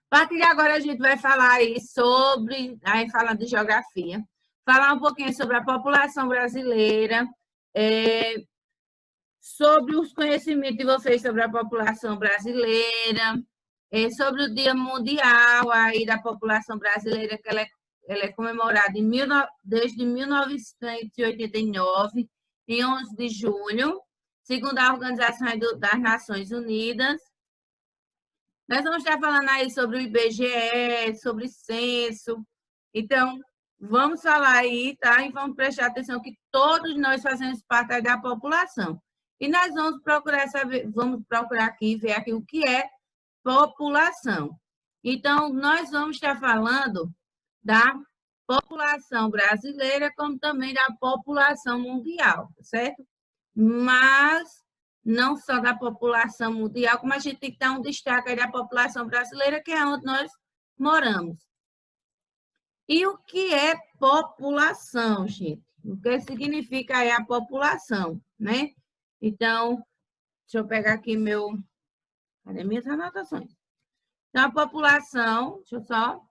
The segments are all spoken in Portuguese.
A partir de agora, a gente vai falar aí sobre, aí falando de geografia, falar um pouquinho sobre a população brasileira, sobre os conhecimentos de vocês sobre a população brasileira, sobre o Dia Mundial aí da população brasileira, que ela é comemorada desde 1989, em 11 de junho, segundo a Organização das Nações Unidas. Nós vamos estar falando aí sobre o IBGE, sobre censo. Então, vamos falar aí, tá? E vamos prestar atenção que todos nós fazemos parte da população. E nós vamos procurar saber, vamos procurar aqui, ver aqui o que é população. Então, nós vamos estar falando da população brasileira, como também da população mundial, certo? Mas não só da população mundial, como a gente tem que dar um destaque aí da população brasileira, que é onde nós moramos. E o que é população, gente? O que significa aí a população, né? Então, deixa eu pegar aqui cadê minhas anotações? Então, a população, deixa eu só...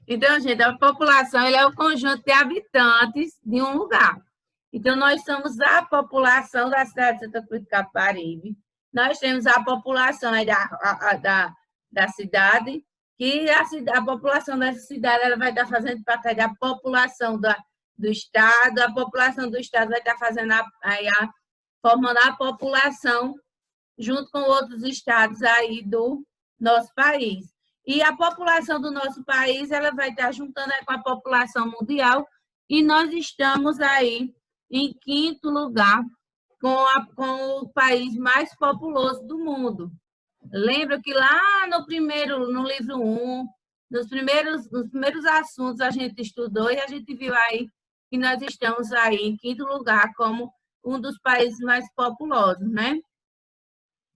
Então, gente, a população é o conjunto de habitantes de um lugar. Então, nós somos a população da cidade de Santa Cruz de Capibaribe. Nós temos a população aí da cidade, que a população dessa cidade ela vai estar fazendo parte da população do estado, a população do estado vai estar fazendo formando a população junto com outros estados aí do nosso país. E a população do nosso país ela vai estar juntando com a população mundial e nós estamos aí em quinto lugar com o país mais populoso do mundo. Lembra que lá no livro 1, nos primeiros assuntos a gente estudou e a gente viu aí que nós estamos aí em quinto lugar como um dos países mais populosos, né?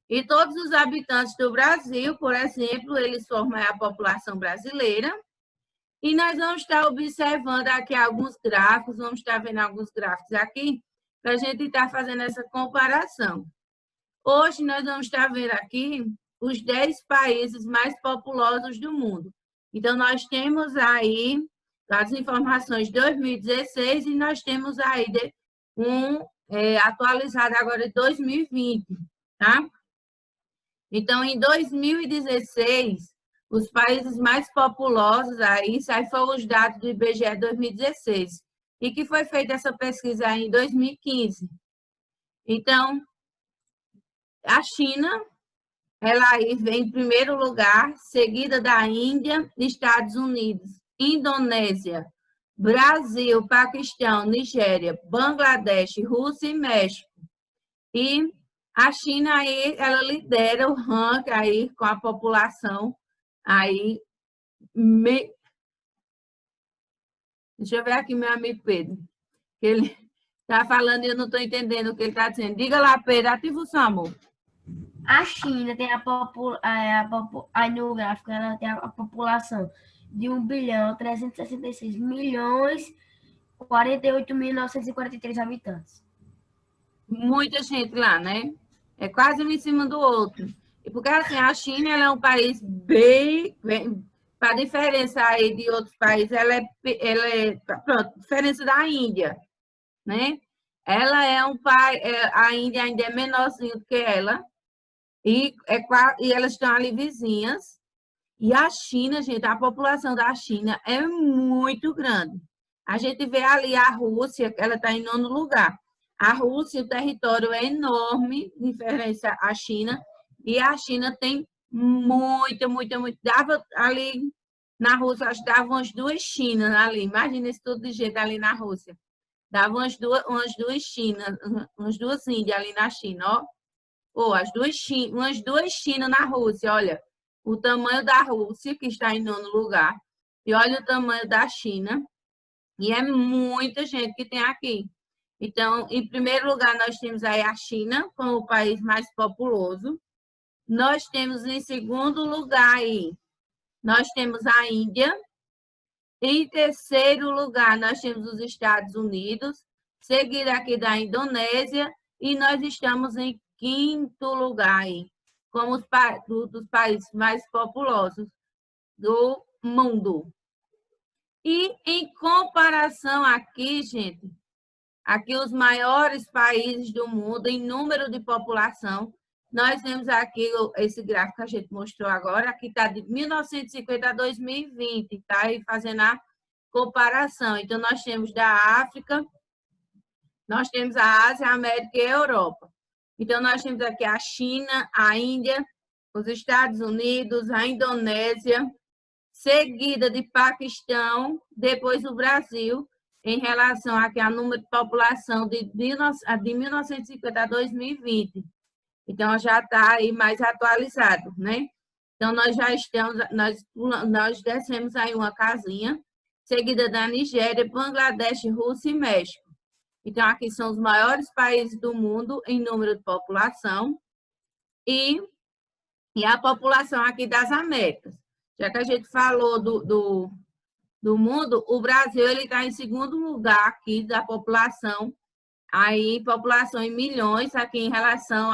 E todos os habitantes do Brasil, por exemplo, eles formam a população brasileira. E nós vamos estar observando aqui alguns gráficos, vamos estar vendo alguns gráficos aqui, para a gente estar fazendo essa comparação. Hoje nós vamos estar vendo aqui os 10 países mais populosos do mundo. Então, nós temos aí as informações de 2016 e nós temos aí atualizado agora de 2020, tá? Então, em 2016, os países mais populosos aí foram os dados do IBGE 2016, e que foi feita essa pesquisa aí em 2015. Então, a China, ela aí vem em primeiro lugar, seguida da Índia, Estados Unidos, Indonésia, Brasil, Paquistão, Nigéria, Bangladesh, Rússia e México. E a China aí, ela lidera o ranking aí com a população aí. Deixa eu ver aqui meu amigo Pedro, que ele está falando e eu não estou entendendo o que ele está dizendo. Diga lá, Pedro, ativa o amor. A China tem aí no gráfico, ela tem a população de 1.366.048.943 habitantes. Muita gente lá, né? É quase um em cima do outro. E porque assim, a China ela é um país bem para diferença aí de outros países, ela é pronto, diferença da Índia, né? Ela é um país, a Índia ainda é menorzinho do que ela, e elas estão ali vizinhas. E a China, gente, a população da China é muito grande. A gente vê ali a Rússia, ela está em nono lugar. A Rússia, o território é enorme, diferença à China, e a China tem muita. Dava ali na Rússia, acho que dava umas 2 Chinas ali. Imagina esse tudo de gente ali na Rússia. Dava umas duas Chinas, umas 2 Índias ali na China, ó. Umas 2 Chinas na Rússia, olha. O tamanho da Rússia, que está em nono lugar, e olha o tamanho da China. E é muita gente que tem aqui. Então, em primeiro lugar, nós temos aí a China, como o país mais populoso. Nós temos em segundo lugar aí, nós temos a Índia. Em terceiro lugar, nós temos os Estados Unidos, seguido aqui da Indonésia, e nós estamos em quinto lugar aí, como dos países mais populosos do mundo. E em comparação aqui, gente, aqui os maiores países do mundo em número de população, nós temos aqui esse gráfico que a gente mostrou agora, aqui está de 1950 a 2020, tá aí fazendo a comparação. Então, nós temos da África, nós temos a Ásia, a América e a Europa. Então, nós temos aqui a China, a Índia, os Estados Unidos, a Indonésia, seguida de Paquistão, depois o Brasil, em relação aqui ao número de população de 1950 a 2020. Então, já está aí mais atualizado, né? Então, nós já estamos, nós descemos aí uma casinha, seguida da Nigéria, Bangladesh, Rússia e México. Então, aqui são os maiores países do mundo em número de população e a população aqui das Américas. Já que a gente falou do mundo, o Brasil está em segundo lugar aqui da população, aí população em milhões aqui em relação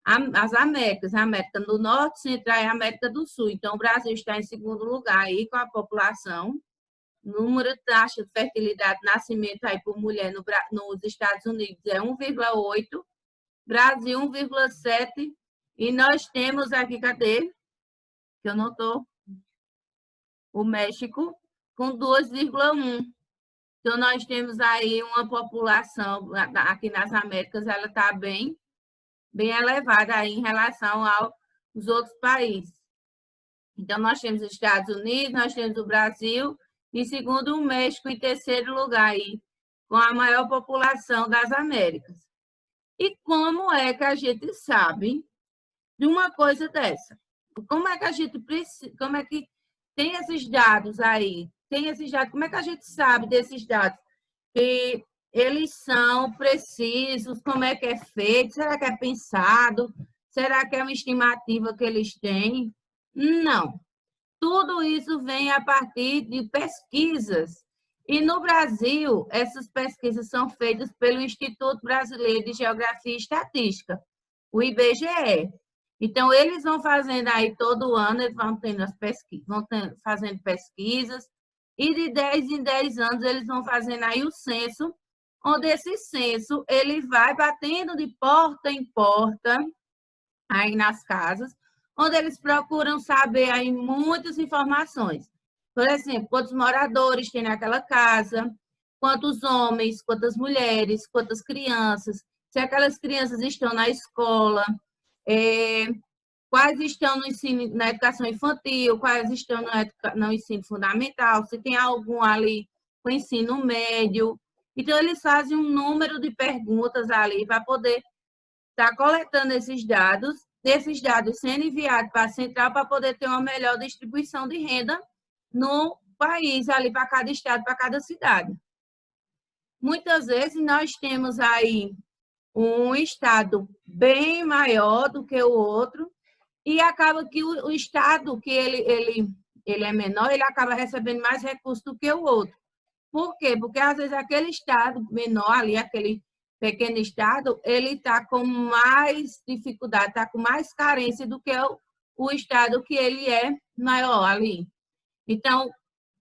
às Américas, a América do Norte, Central e a América do Sul. Então, o Brasil está em segundo lugar aí com a população. Número de taxa de fertilidade, nascimento aí por mulher nos Estados Unidos é 1,8, Brasil 1,7, e nós temos aqui, cadê? Que eu não estou. O México com 2,1. Então, nós temos aí uma população aqui nas Américas, ela está bem elevada aí em relação aos outros países. Então, nós temos os Estados Unidos, nós temos o Brasil, e segundo o México, em terceiro lugar aí, com a maior população das Américas. E como é que a gente sabe de uma coisa dessa? Como é que a gente precisa, como é que tem esses dados aí? Tem esses dados, como é que a gente sabe desses dados? Que eles são precisos, como é que é feito? Será que é pensado? Será que é uma estimativa que eles têm? Não. Tudo isso vem a partir de pesquisas. E no Brasil, essas pesquisas são feitas pelo Instituto Brasileiro de Geografia e Estatística, o IBGE. Então, eles vão fazendo aí todo ano, eles vão tendo fazendo pesquisas, e de 10 em 10 anos eles vão fazendo aí o censo, onde esse censo ele vai batendo de porta em porta, aí nas casas, onde eles procuram saber aí muitas informações. Por exemplo, quantos moradores tem naquela casa, quantos homens, quantas mulheres, quantas crianças, se aquelas crianças estão na escola, quais estão no ensino, na educação infantil, quais estão no ensino fundamental, se tem algum ali com ensino médio. Então, eles fazem um número de perguntas ali para poder estar coletando esses dados sendo enviados para a central para poder ter uma melhor distribuição de renda no país, ali para cada estado, para cada cidade. Muitas vezes nós temos aí um estado bem maior do que o outro e acaba que o estado que ele é menor, ele acaba recebendo mais recursos do que o outro. Por quê? Porque às vezes aquele estado menor ali, aquele pequeno estado, ele está com mais dificuldade, está com mais carência do que o estado que ele é maior ali. Então,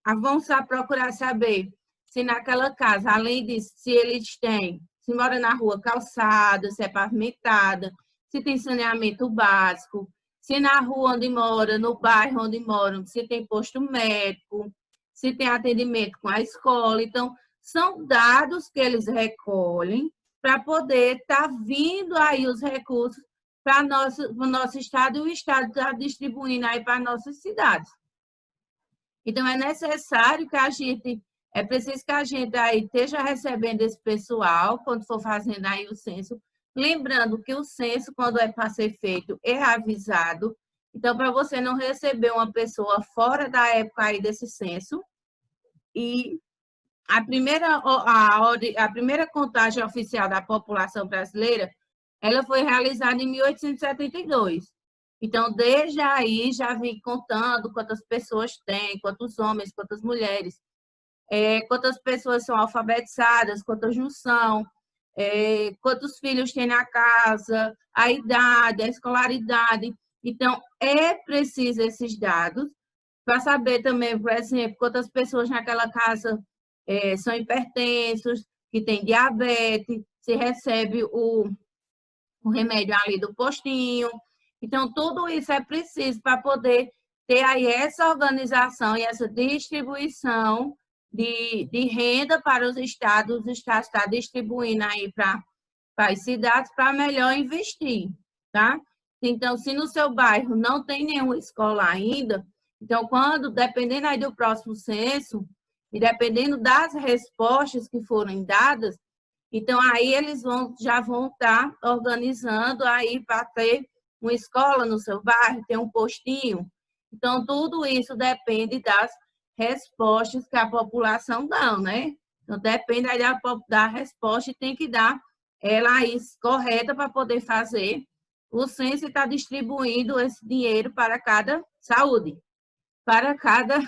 vamos procurar saber se naquela casa, além disso, se eles têm, se mora na rua calçada, se é pavimentada, se tem saneamento básico, se na rua onde mora, no bairro onde moram, se tem posto médico, se tem atendimento com a escola. Então, são dados que eles recolhem para poder estar vindo aí os recursos para o nosso estado, e o estado está distribuindo aí para nossas cidades. Então, é necessário que é preciso que a gente aí esteja recebendo esse pessoal, quando for fazendo aí o censo, lembrando que o censo, quando é para ser feito, é avisado. Então, para você não receber uma pessoa fora da época aí desse censo, e a primeira contagem oficial da população brasileira, ela foi realizada em 1872. Então, desde aí, já vim contando quantas pessoas tem, quantos homens, quantas mulheres, quantas pessoas são alfabetizadas, quantas não são, quantos filhos tem na casa, a idade, a escolaridade. Então, é preciso esses dados para saber também, por exemplo, quantas pessoas naquela casa são hipertensos, que têm diabetes, se recebe o remédio ali do postinho. Então, tudo isso é preciso para poder ter aí essa organização e essa distribuição de renda para os estados está distribuindo aí para as cidades para melhor investir, tá? Então, se no seu bairro não tem nenhuma escola ainda, então, dependendo aí do próximo censo, e dependendo das respostas que forem dadas, então aí eles já vão estar organizando aí para ter uma escola no seu bairro, ter um postinho. Então, tudo isso depende das respostas que a população dá, né? Então, depende aí da resposta e tem que dar ela aí correta para poder fazer o censo e estar distribuindo esse dinheiro para cada saúde, para cada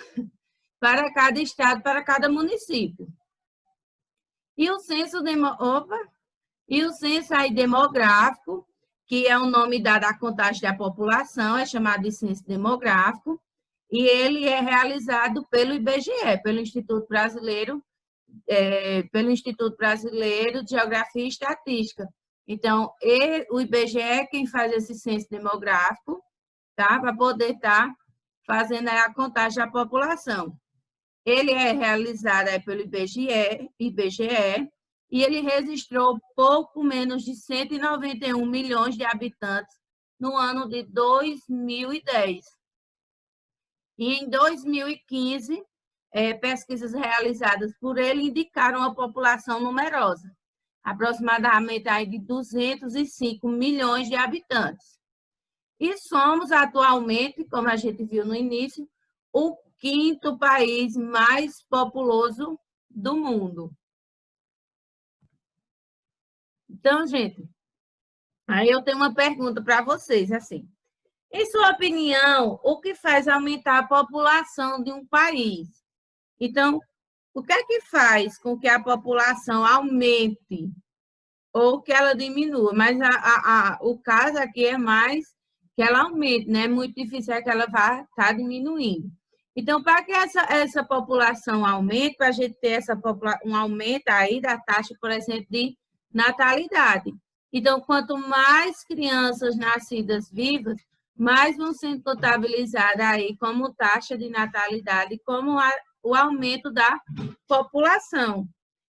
estado, para cada município. E o censo aí demográfico, que é o nome dado à contagem da população, é chamado de censo demográfico, e ele é realizado pelo IBGE, pelo Instituto Brasileiro de Geografia e Estatística. Então, o IBGE é quem faz esse censo demográfico, tá? Para poder estar fazendo a contagem da população. Ele é realizado pelo IBGE, e ele registrou pouco menos de 191 milhões de habitantes no ano de 2010. E em 2015, pesquisas realizadas por ele indicaram a população numerosa, aproximadamente aí de 205 milhões de habitantes. E somos atualmente, como a gente viu no início, o 5º país mais populoso do mundo. Então, gente, aí eu tenho uma pergunta para vocês, assim. Em sua opinião, o que faz aumentar a população de um país? Então, o que é que faz com que a população aumente ou que ela diminua? Mas o caso aqui é mais que ela aumente, né? É muito difícil que ela vá estar diminuindo. Então, para que essa população aumente, para a gente ter um aumento aí da taxa, por exemplo, de natalidade. Então, quanto mais crianças nascidas vivas, mais vão sendo contabilizadas aí como taxa de natalidade, como o aumento da população,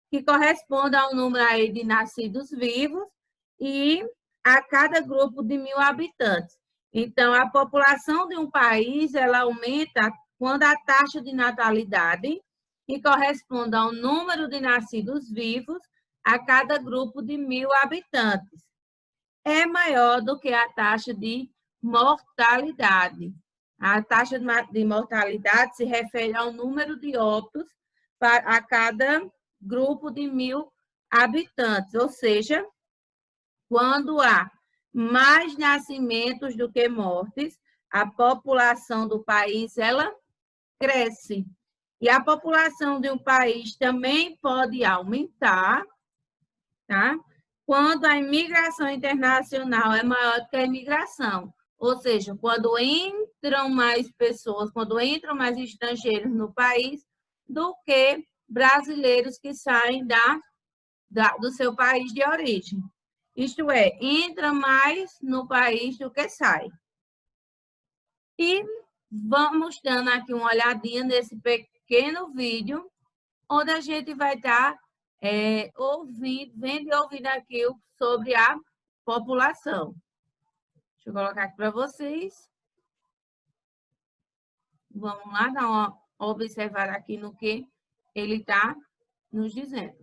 que corresponde ao número aí de nascidos vivos e a cada grupo de 1.000 habitantes. Então, a população de um país, ela aumenta quando a taxa de natalidade, que corresponde ao número de nascidos vivos a cada grupo de 1.000 habitantes, é maior do que a taxa de mortalidade. A taxa de mortalidade se refere ao número de óbitos a cada grupo de 1.000 habitantes, ou seja, quando há mais nascimentos do que mortes, a população do país ela cresce. E a população de um país também pode aumentar, tá? Quando a imigração internacional é maior que a imigração. Ou seja, quando entram mais pessoas, quando entram mais estrangeiros no país, do que brasileiros que saem do seu país de origem. Isto é, entra mais no país do que sai. E vamos dando aqui uma olhadinha nesse pequeno vídeo, onde a gente vai estar vendo e ouvindo aqui sobre a população. Deixa eu colocar aqui para vocês. Vamos lá dar uma observada aqui no que ele está nos dizendo.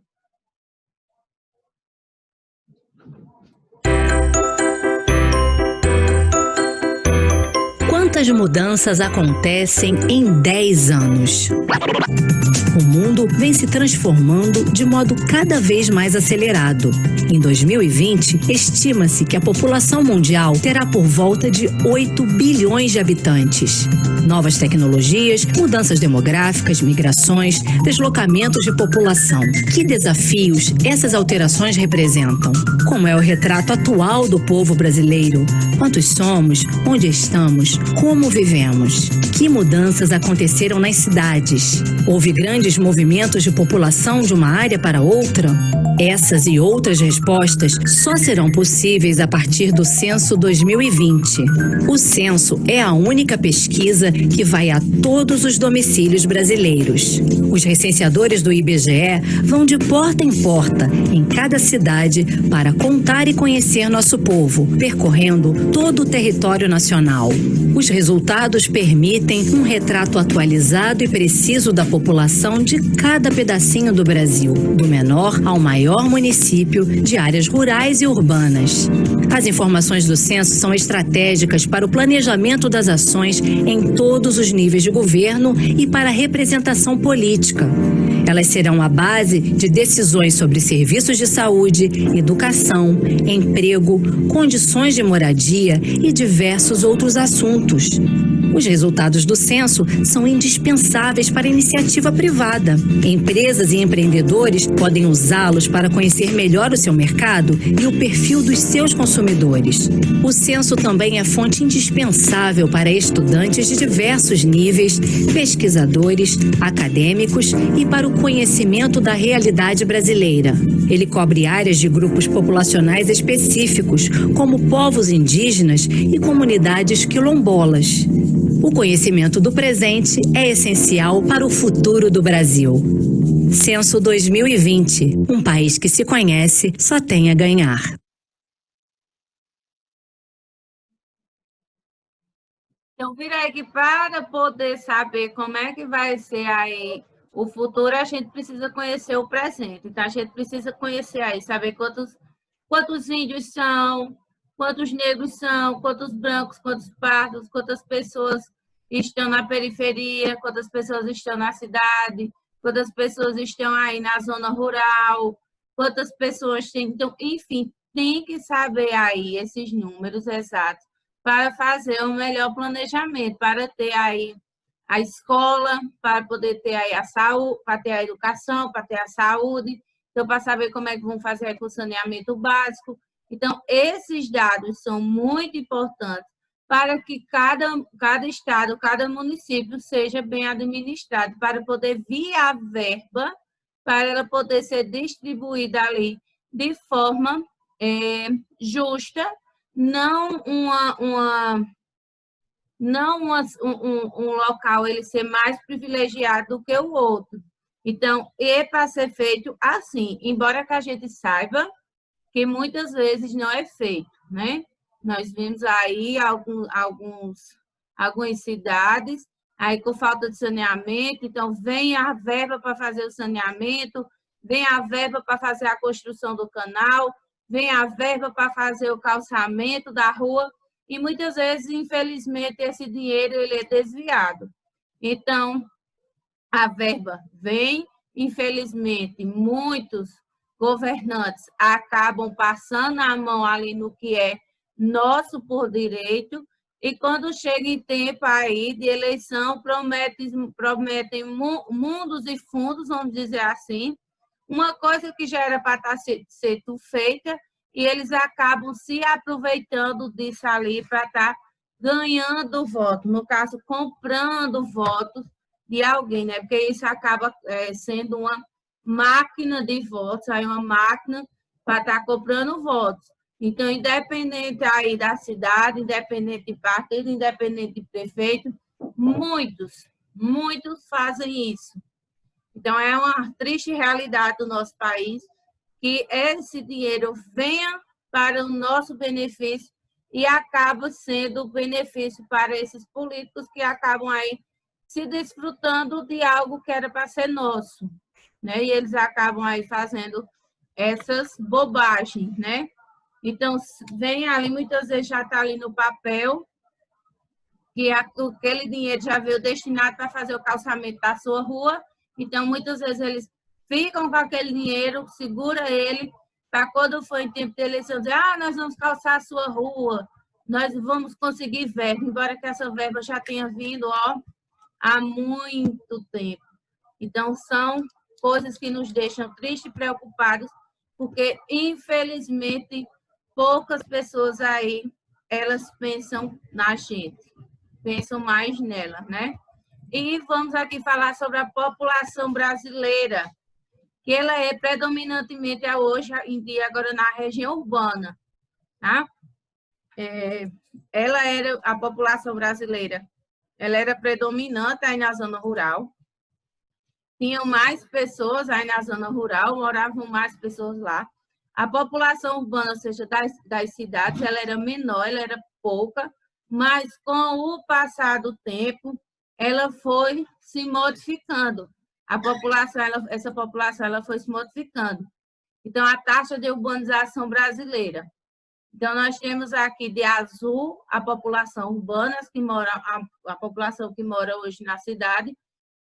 Quantas mudanças acontecem em 10 anos? O mundo vem se transformando de modo cada vez mais acelerado. Em 2020, estima-se que a população mundial terá por volta de 8 bilhões de habitantes. Novas tecnologias, mudanças demográficas, migrações, deslocamentos de população. Que desafios essas alterações representam? Como é o retrato atual do povo brasileiro? Quantos somos? Onde estamos? Como vivemos? Que mudanças aconteceram nas cidades? Houve grandes movimentos de população de uma área para outra? Essas e outras respostas só serão possíveis a partir do Censo 2020. O censo é a única pesquisa que vai a todos os domicílios brasileiros. Os recenseadores do IBGE vão de porta em porta, em cada cidade, para contar e conhecer nosso povo, percorrendo todo o território nacional. Os resultados permitem um retrato atualizado e preciso da população de cada pedacinho do Brasil, do menor ao maior município, de áreas rurais e urbanas. As informações do censo são estratégicas para o planejamento das ações em todos os níveis de governo e para a representação política. Elas serão a base de decisões sobre serviços de saúde, educação, emprego, condições de moradia e diversos outros assuntos. Os resultados do censo são indispensáveis para a iniciativa privada. Empresas e empreendedores podem usá-los para conhecer melhor o seu mercado e o perfil dos seus consumidores. O censo também é fonte indispensável para estudantes de diversos níveis, pesquisadores, acadêmicos e para o conhecimento da realidade brasileira. Ele cobre áreas de grupos populacionais específicos, como povos indígenas e comunidades quilombolas. O conhecimento do presente é essencial para o futuro do Brasil. Censo 2020. Um país que se conhece só tem a ganhar. Então, vira aí que para poder saber como é que vai ser aí o futuro, a gente precisa conhecer o presente. Então, a gente precisa conhecer aí, saber quantos índios são, quantos negros são, quantos brancos, quantos pardos, quantas pessoas estão na periferia, quantas pessoas estão na cidade, quantas pessoas estão aí na zona rural, quantas pessoas têm. Então, enfim, tem que saber aí esses números exatos para fazer um melhor planejamento, para ter aí a escola, para poder ter aí a saúde, para ter a educação, para ter a saúde, então, para saber como é que vão fazer aí com o saneamento básico. Então, esses dados são muito importantes para que cada estado, cada município seja bem administrado, para poder vir a verba, para ela poder ser distribuída ali de forma justa, não um local ele ser mais privilegiado do que o outro. Então, é para ser feito assim, embora que a gente saiba que muitas vezes não é feito, né? Nós vimos aí algumas cidades aí com falta de saneamento, então vem a verba para fazer o saneamento, vem a verba para fazer a construção do canal, vem a verba para fazer o calçamento da rua, e muitas vezes, infelizmente, esse dinheiro ele é desviado. Então, a verba vem, infelizmente, muitos governantes acabam passando a mão ali no que é nosso por direito, e quando chega em tempo aí de eleição, prometem mundos e fundos, vamos dizer assim, uma coisa que já era para estar sendo feita, e eles acabam se aproveitando disso ali para estar ganhando voto, no caso, comprando votos de alguém, né? Porque isso acaba sendo uma máquina de votos, aí uma máquina para estar comprando votos. Então, independente aí da cidade, independente de partido, independente de prefeito, muitos fazem isso. Então, é uma triste realidade do nosso país que esse dinheiro venha para o nosso benefício e acaba sendo benefício para esses políticos que acabam aí se desfrutando de algo que era para ser nosso, né? E eles acabam aí fazendo essas bobagens, né? Então, vem ali, muitas vezes já está ali no papel, que aquele dinheiro já veio destinado para fazer o calçamento da sua rua. Então, muitas vezes, eles ficam com aquele dinheiro, segura ele, para quando for em tempo de eleição, dizer, nós vamos calçar a sua rua, nós vamos conseguir verba, embora que essa verba já tenha vindo há muito tempo. Então, são coisas que nos deixam tristes e preocupados, porque, infelizmente, poucas pessoas aí, elas pensam na gente, pensam mais nela, né? E vamos aqui falar sobre a população brasileira, que ela é predominantemente hoje em dia agora na região urbana, tá? A população brasileira, ela era predominante aí na zona rural. Tinham mais pessoas aí na zona rural, moravam mais pessoas lá. A população urbana, ou seja, das cidades, ela era menor, ela era pouca, mas com o passar do tempo, ela foi se modificando. Essa população ela foi se modificando. Então, a taxa de urbanização brasileira. Então, nós temos aqui de azul a população urbana, a população que mora hoje na cidade,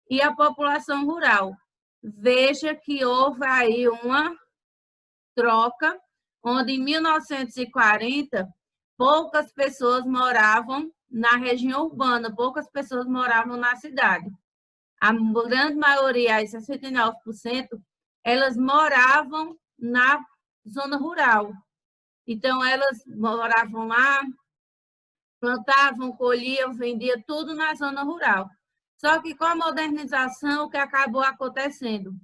e a população rural. Veja que houve aí uma troca, onde em 1940, poucas pessoas moravam na região urbana, poucas pessoas moravam na cidade. A grande maioria, 69%, elas moravam na zona rural. Então, elas moravam lá, plantavam, colhiam, vendiam tudo na zona rural. Só que com a modernização, o que acabou acontecendo?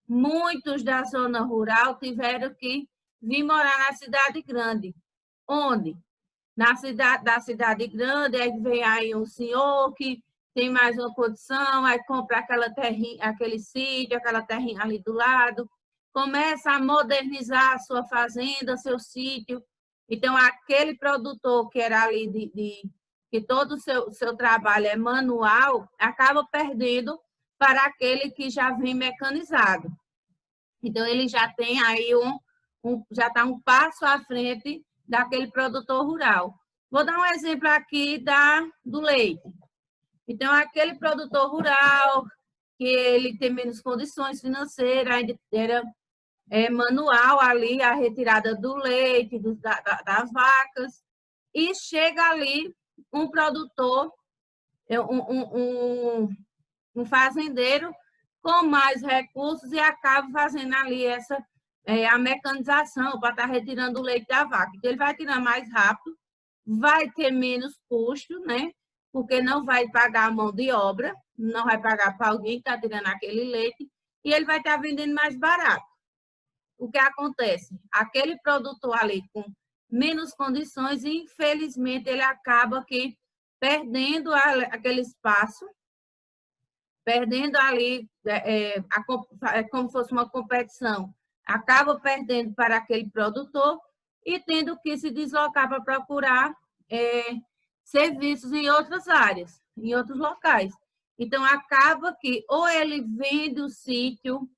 Muitos da zona rural tiveram que vir morar na cidade grande. Onde? Da cidade grande, aí vem aí um senhor que tem mais uma condição, aí compra aquela terrinha, aquele sítio, aquela terrinha ali do lado, começa a modernizar a sua fazenda, seu sítio. Então, aquele produtor que era ali que todo o seu trabalho é manual, acaba perdendo para aquele que já vem mecanizado. Então, ele já tem aí já está um passo à frente daquele produtor rural. Vou dar um exemplo aqui do leite. Então, aquele produtor rural, que ele tem menos condições financeiras, ainda era manual ali a retirada do leite, das vacas, e chega ali um produtor, um fazendeiro com mais recursos e acaba fazendo ali a mecanização para estar retirando o leite da vaca. Então, ele vai tirar mais rápido, vai ter menos custo, né? Porque não vai pagar a mão de obra, não vai pagar para alguém que está tirando aquele leite, e ele vai estar vendendo mais barato. O que acontece? Aquele produtor ali com menos condições, infelizmente, ele acaba aqui perdendo aquele espaço, perdendo ali, como se fosse uma competição, acaba perdendo para aquele produtor e tendo que se deslocar para procurar serviços em outras áreas, em outros locais. Então, acaba que ou ele vende o sítio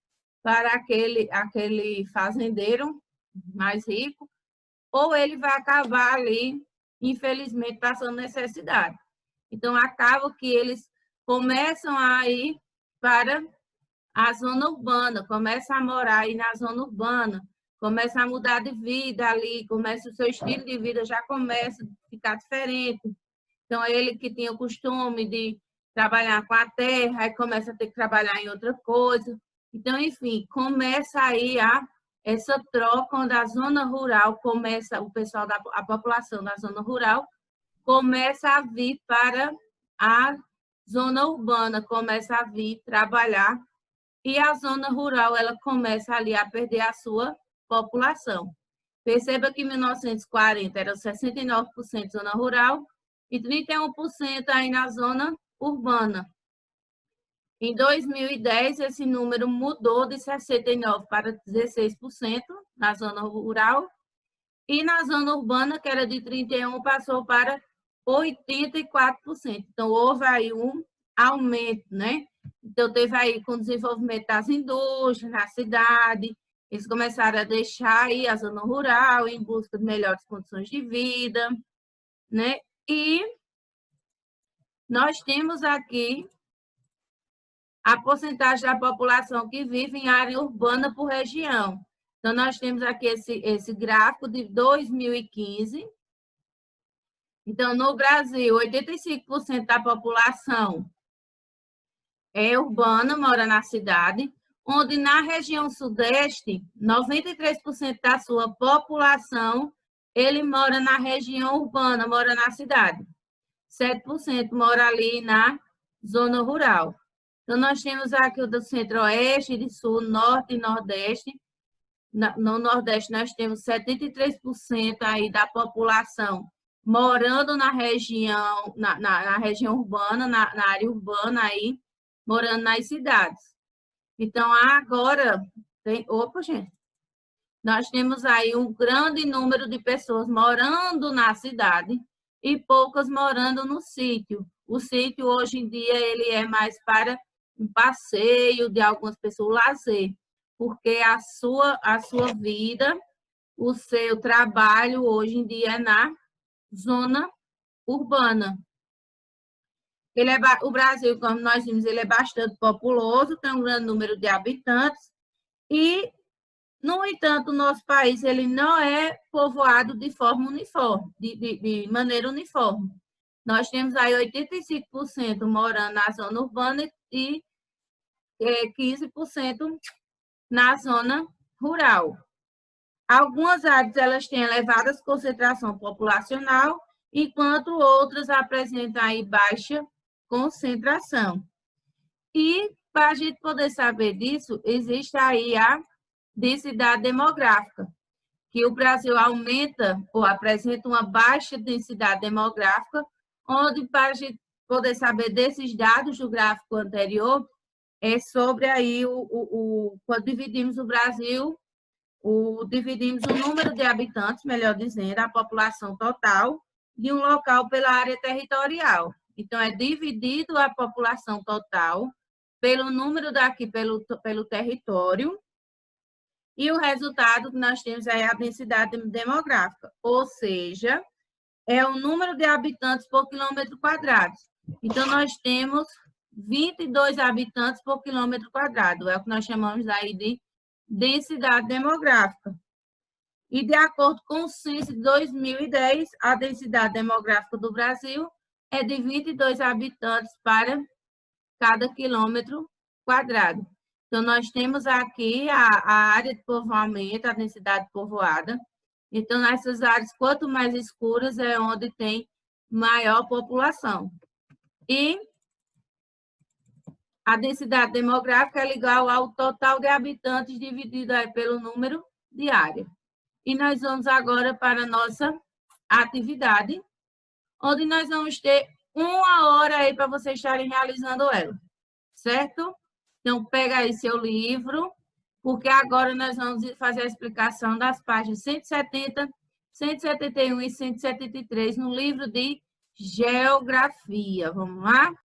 para aquele fazendeiro mais rico, ou ele vai acabar ali, infelizmente, passando necessidade. Então, acaba que eles começam a ir para a zona urbana, começam a morar aí na zona urbana, começam a mudar de vida ali, começa o seu estilo de vida já começa a ficar diferente. Então, ele que tinha o costume de trabalhar com a terra, aí começa a ter que trabalhar em outra coisa. Então, enfim, começa aí essa troca onde a zona rural começa, a população da zona rural começa a vir para a zona urbana, começa a vir trabalhar e a zona rural ela começa ali a perder a sua população. Perceba que em 1940 era 69% zona rural e 31% aí na zona urbana. Em 2010, esse número mudou de 69% para 16% na zona rural e na zona urbana, que era de 31%, passou para 84%. Então, houve aí um aumento, né? Então, teve aí com o desenvolvimento das indústrias na cidade, eles começaram a deixar aí a zona rural em busca de melhores condições de vida, né? E nós temos aqui a porcentagem da população que vive em área urbana por região. Então, nós temos aqui esse gráfico de 2015. Então, no Brasil, 85% da população é urbana, mora na cidade, onde na região sudeste, 93% da sua população, ele mora na região urbana, mora na cidade. 7% mora ali na zona rural. Então, nós temos aqui o do centro-oeste, de sul, norte e nordeste. No nordeste, nós temos 73% aí da população morando na região, na região urbana, na área urbana aí, morando nas cidades. Então, agora, gente, nós temos aí um grande número de pessoas morando na cidade e poucas morando no sítio. O sítio, hoje em dia, ele é mais para um passeio de algumas pessoas, lazer, porque a sua vida, o seu trabalho, hoje em dia, é na zona urbana. O Brasil, como nós vimos, ele é bastante populoso, tem um grande número de habitantes e, no entanto, o nosso país ele não é povoado de forma uniforme, de maneira uniforme. Nós temos aí 85% morando na zona urbana e 15% na zona rural. Algumas áreas elas têm elevadas concentração populacional, enquanto outras apresentam aí baixa concentração. E, para a gente poder saber disso, existe aí a densidade demográfica, que o Brasil aumenta ou apresenta uma baixa densidade demográfica, onde, para a gente poder saber desses dados do gráfico anterior, é sobre aí quando dividimos o Brasil, dividimos o número de habitantes, melhor dizendo, a população total de um local pela área territorial. Então, é dividido a população total pelo número daqui, pelo território, e o resultado que nós temos é a densidade demográfica, ou seja, é o número de habitantes por quilômetro quadrado. Então, nós temos 22 habitantes por quilômetro quadrado, é o que nós chamamos aí de densidade demográfica. E, de acordo com o censo de 2010, a densidade demográfica do Brasil é de 22 habitantes para cada quilômetro quadrado. Então, nós temos aqui a área de povoamento, a densidade povoada. Então, nessas áreas, quanto mais escuras, é onde tem maior população. E a densidade demográfica é igual ao total de habitantes dividido aí pelo número de área. E nós vamos agora para a nossa atividade, onde nós vamos ter 1 hora aí para vocês estarem realizando ela, certo? Então, pega aí seu livro, porque agora nós vamos fazer a explicação das páginas 170, 171 e 173 no livro de Geografia. Vamos lá?